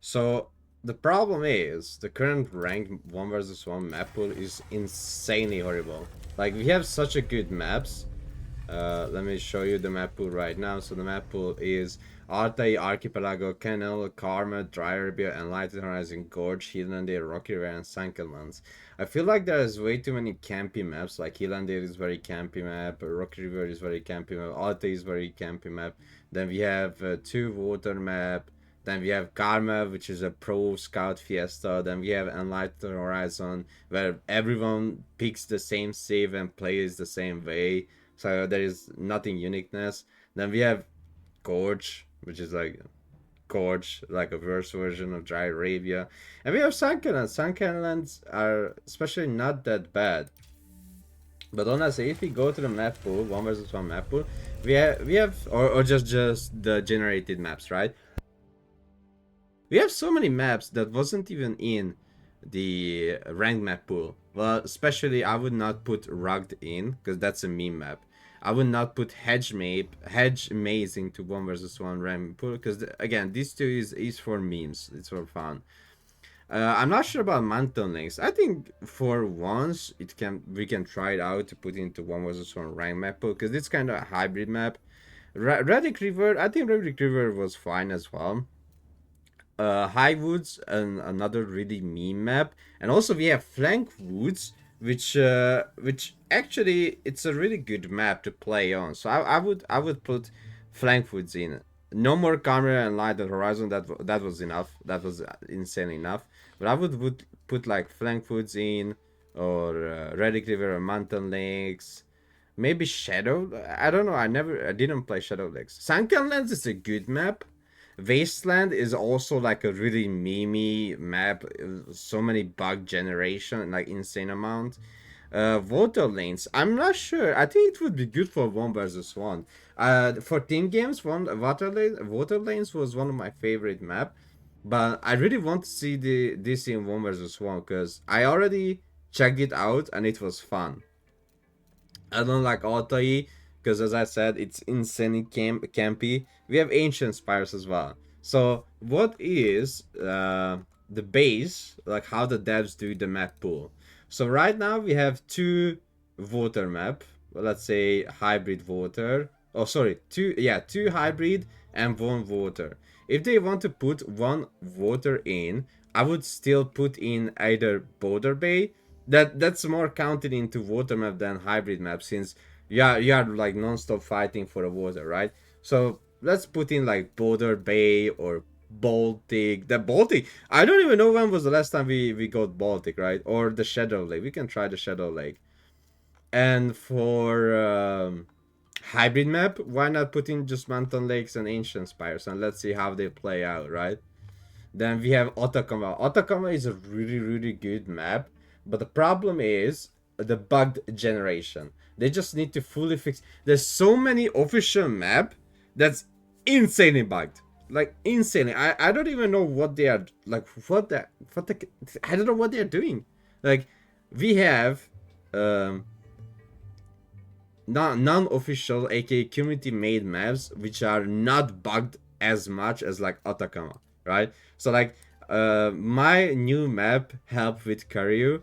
So the problem is the current ranked 1 versus 1 map pool is insanely horrible. Like we have such a good maps. Let me show you the map pool right now. So the map pool is Altai, Archipelago, Canal, Karma, Dry Arabia, Enlightened Horizon, Gorge, Hilandia, Rocky River, and Sankelmans. I feel like there's way too many campy maps. Like Hilandia is very campy map, Rocky River is very campy map, Altai is very campy map. Then we have two water map. Then we have Karma, which is a pro scout fiesta. Then we have Enlightened Horizon, where everyone picks the same save and plays the same way. So there is nothing uniqueness. Then we have Gorge, which is like Gorge, like a worse version of Dry Arabia. And we have Sunkenlands. Sunkenlands are especially not that bad. But honestly, if we go to the map pool, 1 versus 1 map pool, we have or just the generated maps, right? We have so many maps that wasn't even in the ranked map pool. Well, especially I would not put Rugged in because that's a meme map. I would not put Hedge Maze into 1 versus 1 ranked pool because again, these two is for memes. It's for fun. I'm not sure about Mountain Links. I think for once we can try it out to put into 1 versus 1 ranked map pool because it's kind of a hybrid map. Reddick River, I think Reddick River was fine as well. High Woods and another really meme map, and also we have Flank Woods, which actually it's a really good map to play on. So I would put Flank Woods in. No more camera and light at horizon. That was enough. That was insane enough. But I would put like Flank Woods in, or Reddick River or Mountain Lakes. Maybe Shadow. I don't know. I didn't play Shadow Lakes. Sunken Lands is a good map. Wasteland is also like a really memey map. So many bug generation, like insane amount. Water lanes. I'm not sure. I think it would be good for 1 versus 1. For team games, water lanes was one of my favorite map. But I really want to see this in 1 versus 1 because I already checked it out and it was fun. I don't like Altai because, as I said, it's insanely campy. We have ancient spires as well. So, what is the base, like how the devs do the map pool? So, right now we have two voter map. Well, let's say hybrid voter. Oh, sorry, two hybrid and one voter. If they want to put one voter in, I would still put in either Border Bay. That's more counted into water map than hybrid map, since you are like non-stop fighting for the water, right? So let's put in like Border Bay or Baltic. The Baltic, I don't even know when was the last time we got Baltic, right? Or the Shadow Lake. We can try the Shadow Lake. And for hybrid map, why not put in just Mountain Lakes and Ancient Spires, and let's see how they play out, right? Then we have Otakama. Otakama is a really good map, but the problem is the bugged generation. They just need to fully fix. There's so many official map that's insanely bugged, like insanely. I don't even know what they are like. What the I don't know what they're doing. Like we have non-official, aka community made maps, which are not bugged as much as like Atacama, right? So like my new map, Help with Karyu,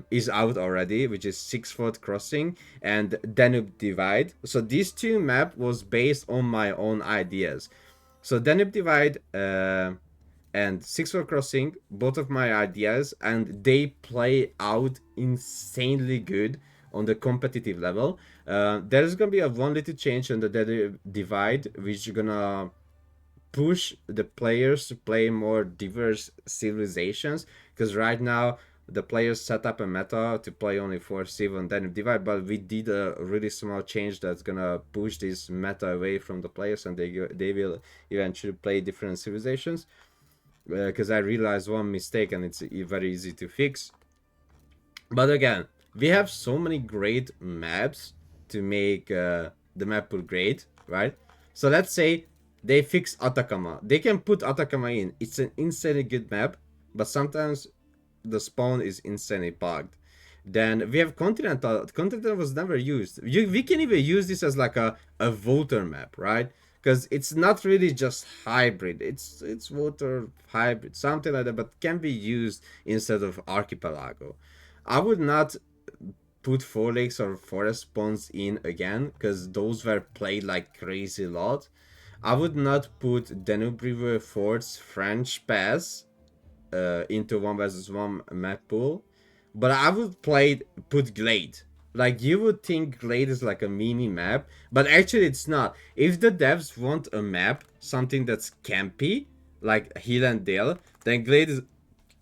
is out already, which is 6 Foot Crossing and Danube Divide. So these two map was based on my own ideas. So Danube Divide and 6 Foot Crossing, both of my ideas, and they play out insanely good on the competitive level. There's gonna be a one little change on the divide, which is gonna push the players to play more diverse civilizations. Because right now the players set up a meta to play only for Civ and then divide, but we did a really small change that's gonna push this meta away from the players, and they will eventually play different civilizations. Because I realized one mistake and it's very easy to fix. But again, we have so many great maps to make the map pool great, right? So let's say they fix Atacama. They can put Atacama in. It's an insanely good map, but sometimes the spawn is insanely bugged. Then we have Continental. Continental was never used. We can even use this as like a voter map, right? because it's not really just hybrid. It's water hybrid, something like that, but can be used instead of archipelago. I would not put Four Lakes or Forest Spawns in again because those were played like crazy lot. I would not put Danube River Forts French Pass into 1 versus 1 map pool, but I would put Glade. Like you would think Glade is like a mini map, but actually it's not. If the devs want a map, something that's campy, like Hill and Dale, then Glade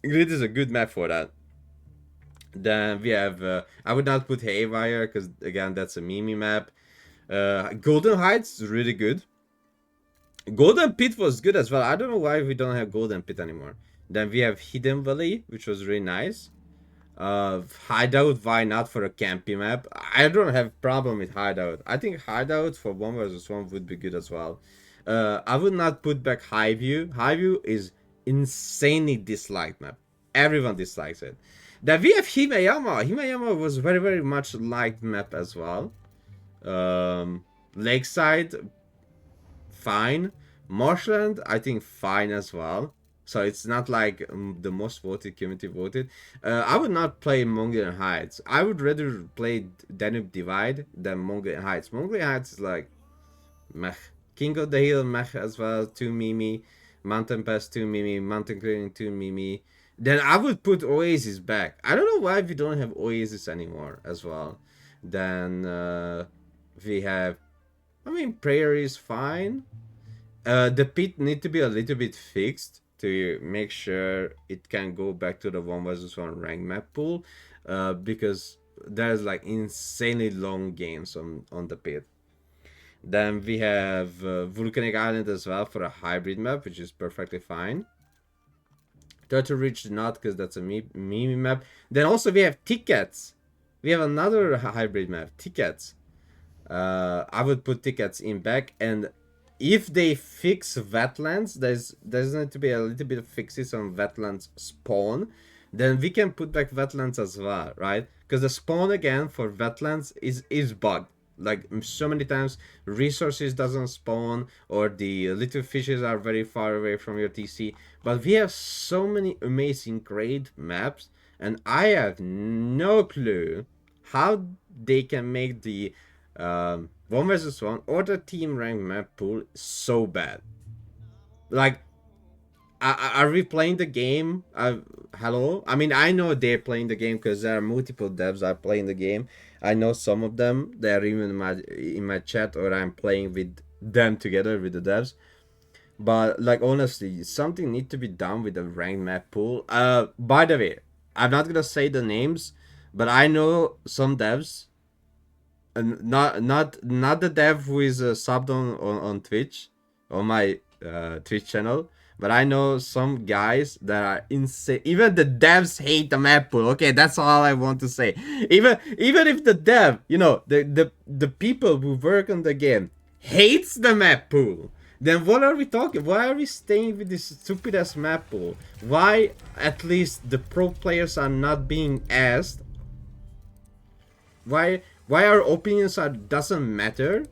is a good map for that. Then we have I would not put Haywire because again that's a meme map. Golden Heights is really good. Golden Pit was good as well. I don't know why we don't have Golden Pit anymore. Then we have Hidden Valley, which was really nice. Hideout, why not for a campy map? I don't have problem with Hideout. I think Hideout for 1 versus 1 would be good as well. I would not put back Highview. Highview is insanely disliked map. Everyone dislikes it. Then we have Himeyama. Himeyama was very very much liked map as well. Lakeside, fine. Marshland, I think fine as well. So it's not like the most voted community voted. I would not play Mongolian Heights. I would rather play Danube Divide than Mongolian Heights. Mongolian Heights is like meh. King of the Hill meh as well. Too mimi. Mountain Pass too mimi. Mountain Clearing too mimi. Then I would put Oasis back. I don't know why we don't have Oasis anymore as well. Then we have. I mean, Prayer is fine. The pit need to be a little bit fixed to make sure it can go back to the 1 versus 1 rank map pool, because there's like insanely long games on the pit. Then we have Volcanic Island as well for a hybrid map, which is perfectly fine. Turtle Ridge not because that's a meme map. Then also we have Tickets. We have another hybrid map, Tickets. I would put Tickets in back, and if they fix wetlands, there's need to be a little bit of fixes on wetlands spawn, then we can put back wetlands as well, right? Because the spawn again for wetlands is bugged. Like so many times, resources doesn't spawn, or the little fishes are very far away from your TC. But we have so many amazing great maps, and I have no clue how they can make the 1 versus 1 or the team rank map pool so bad. Like, are we playing the game? Hello? I mean, I know they're playing the game because there are multiple devs are playing the game. I know some of them. They're even in my chat, or I'm playing with them together with the devs. But like honestly, something need to be done with the ranked map pool. By the way, I'm not gonna say the names, but I know some devs, and not the dev who is subbed on Twitch, on my Twitch channel, but I know some guys that are insane. Even the devs hate the map pool. Okay, that's all I want to say. Even if the dev, the people who work on the game hates the map pool, then what are we talking? Why are we staying with this stupid ass map pool? Why at least the pro players are not being asked? Why our opinions doesn't matter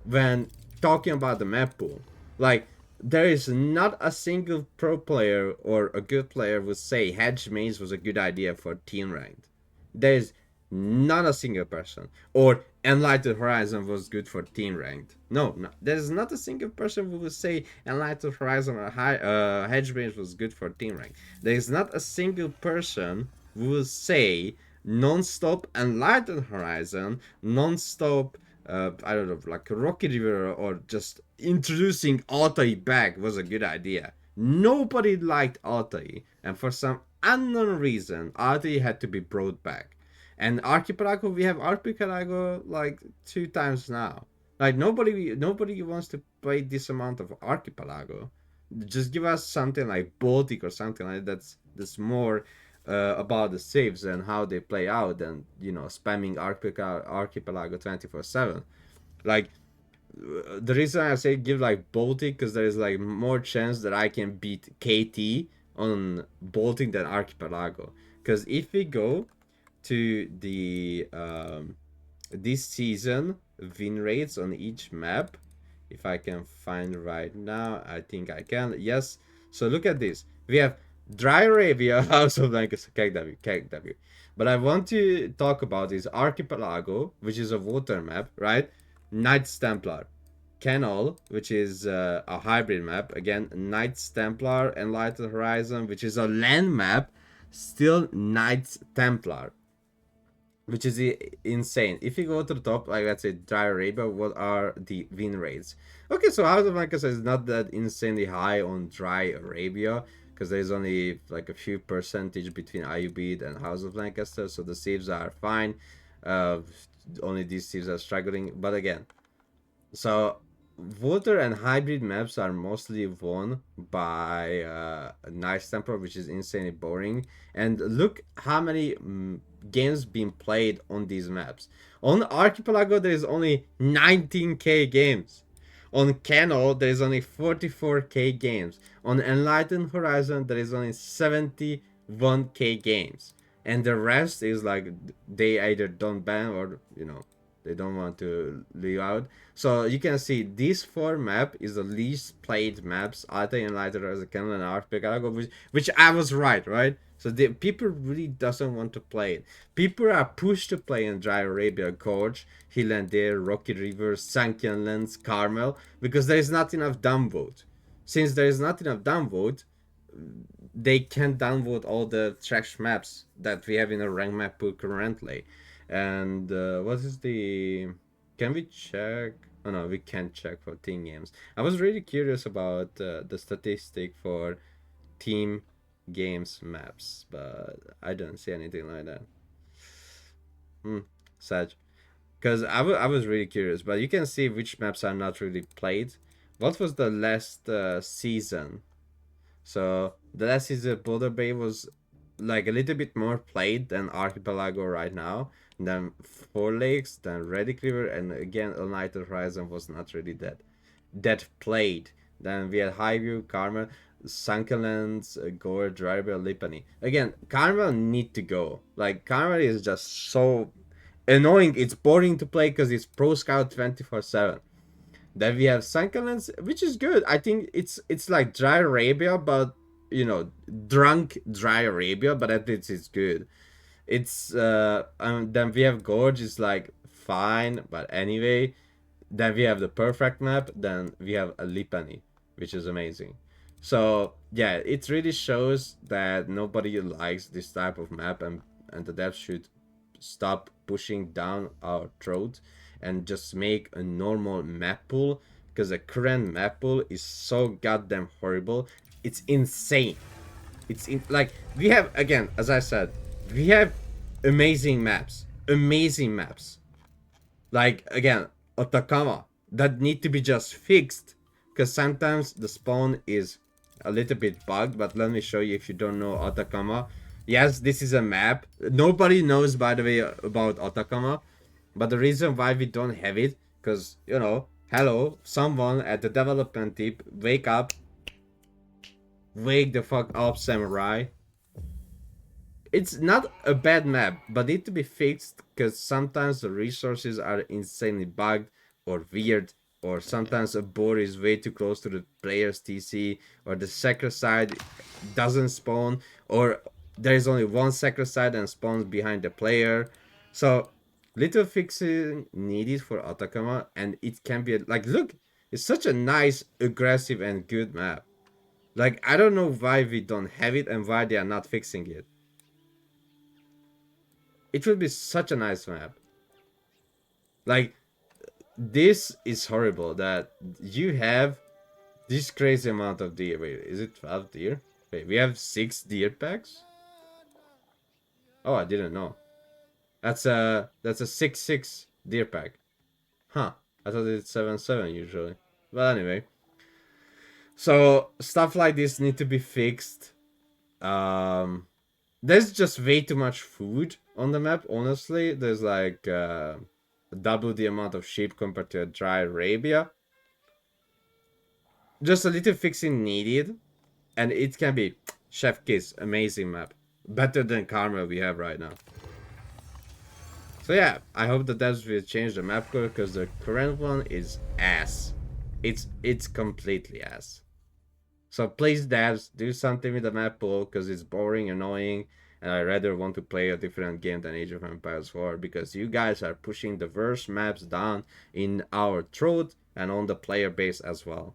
when talking about the map pool? Like, there is not a single pro player or a good player would say Hedge Maze was a good idea for team ranked. There is not a single person. Or Enlightened Horizon was good for team ranked. No, there's not a single person who would say Enlightened Horizon or Hedge Maze was good for team ranked. There is not a single person who will say non-stop Enlightened Horizon, non-stop I don't know, like Rocky River, or just introducing Altai back was a good idea. Nobody liked Altai, and for some unknown reason, Altai had to be brought back. And Archipelago, we have Archipelago like 2 times now. Like nobody wants to play this amount of Archipelago. Just give us something like Baltic or something like that's more about the saves and how they play out, and spamming Archipelago 24/7. Like, the reason I say give like Baltic, because there is like more chance that I can beat KT on Baltic than Archipelago. Because if we go to the this season win rates on each map, If I can find right now, I think I can. Yes. So look at this. We have Dry Arabia, House of Blankets, KW, KW. But I want to talk about is Archipelago, which is a water map, right? Knights Templar. Canal, which is a hybrid map. Again, Knights Templar, Enlightened Horizon, which is a land map. Still Knights Templar, which is insane. If you go to the top, like let's say Dry Arabia, what are the win rates? Okay, so House of Lancaster is not that insanely high on Dry Arabia because there's only like a few percentage between Ayubid and House of Lancaster, so the saves are fine. Uh, Only these saves are struggling, but again, so water and hybrid maps are mostly won by Nice Temper, which is insanely boring. And look how many games being played on these maps. On Archipelago, there is only 19k games. On Canal, there is only 44k games. On Enlightened Horizon, there is only 71k games. And the rest is like they either don't ban or they don't want to leave out. So you can see this four map is the least played maps. Alta and Lighter as a Canal and Archipelago, which I was right? So the people really doesn't want to play it. People are pushed to play in Dry Arabia, Gorge, Hillander, Rocky River, Sankian Lands, Carmel, because there is not enough downvote. Since there is not enough downvote, they can downvote all the trash maps that we have in a rank map pool currently. And what is the? Can we check? Oh no, we can't check for team games. I was really curious about the statistic for team games maps, but I don't see anything like that. Sad. Because I was really curious, but you can see which maps are not really played. What was the last season? So the last season, Boulder Bay was like a little bit more played than Archipelago right now. Then Four Lakes, then Reddick River, and again United Horizon was not really that played. Then we had Highview, Carmel, Sunkenlands, Gore, Dryber, Lipany. Again, Carmel need to go. Like Carmel is just so annoying. It's boring to play because it's Pro Scout 24/7. Then we have Sunkenlands, which is good. I think it's like Dry Arabia, but drunk Dry Arabia, but at least it's good. It's then we have Gorge is like fine, but anyway. Then we have the perfect map. Then we have Alipani, which is amazing. So yeah, it really shows that nobody likes this type of map, and the devs should stop pushing down our throat and just make a normal map pool, because the current map pool is so goddamn horrible. It's insane. Like we have, again, as I said, we have amazing maps, like again Atacama, that need to be just fixed, because sometimes the spawn is a little bit bugged. But let me show you if you don't know Atacama. Yes, this is a map nobody knows, by the way, about Atacama. But the reason why we don't have it, because hello, someone at the development team, wake up, wake the fuck up, samurai. It's not a bad map, but need to be fixed, because sometimes the resources are insanely bugged or weird, or sometimes a board is way too close to the player's TC, or the sacred doesn't spawn, or there is only one sacred and spawns behind the player. So little fixing needed for Atacama, and it can be like, look, it's such a nice, aggressive, and good map. Like, I don't know why we don't have it and why they are not fixing it. It would be such a nice map. Like, this is horrible that you have this crazy amount of deer. Wait, is it 12 deer? Wait, we have 6 deer packs? Oh, I didn't know. That's a 6-6 deer pack. Huh. I thought it's 7-7 usually. Well, anyway. So stuff like this need to be fixed. There's just way too much food on the map, honestly. There's like double the amount of sheep compared to a Dry Arabia. Just a little fixing needed, and it can be Chef Kiss, amazing map. Better than Karma we have right now. So yeah, I hope the devs will change the map color, because the current one is ass. It's completely ass. So please, devs, do something with the map pool because it's boring, annoying, and I rather want to play a different game than Age of Empires 4 because you guys are pushing the worst maps down in our throat and on the player base as well.